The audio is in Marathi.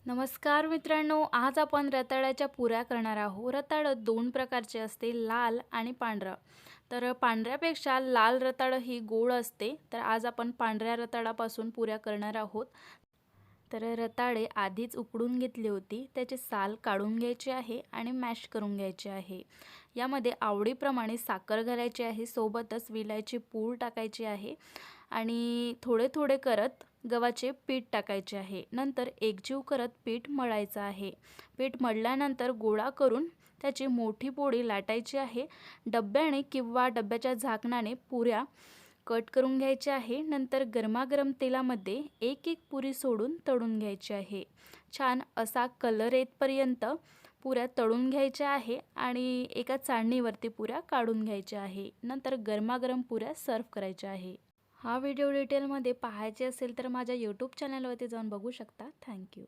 नमस्कार मित्रांनो, आज आपण रताळ्याच्या पुऱ्या करणार आहोत। रताळं दोन प्रकारचे असते, लाल आणि पांढरं। तर पांढऱ्यापेक्षा लाल रताळं ही गोड असते, तर आज आपण पांढऱ्या रताळापासून पुऱ्या करणार आहोत। तर रताळे आधीच उकडून घेतली होती, त्याचे साल काढून घ्यायचे आहे आणि मॅश करून घ्यायचे आहे। यामध्ये आवडीप्रमाणे साखर घालायची आहे, सोबतच विलायची पूड टाकायची आहे आणि थोडे थोडे करत गव्हाचे पीठ टाकायचे आहे। नंतर एकजीव करत पीठ मळायचं आहे। पीठ मळल्यानंतर गोळा करून त्याची मोठी पोळी लाटायची आहे। डब्याने किंवा डब्याच्या झाकणाने पुऱ्या कट करून घ्यायचे आहे। नंतर गरमागरम तेलामध्ये एक एक पुरी सोडून तळून घ्यायची आहे। छान असा कलर येतपर्यंत पुऱ्या तळून घ्यायच्या आहे आणि एका चाळणीवरती पुऱ्या काढून घ्यायच्या आहे। नंतर गरमागरम पुऱ्या सर्व करायच्या आहे। हा व्हिडिओ डिटेलमध्ये पाहायचे असेल तर माझ्या यूट्यूब चॅनलवरती जाऊन बघू शकता। थँक्यू।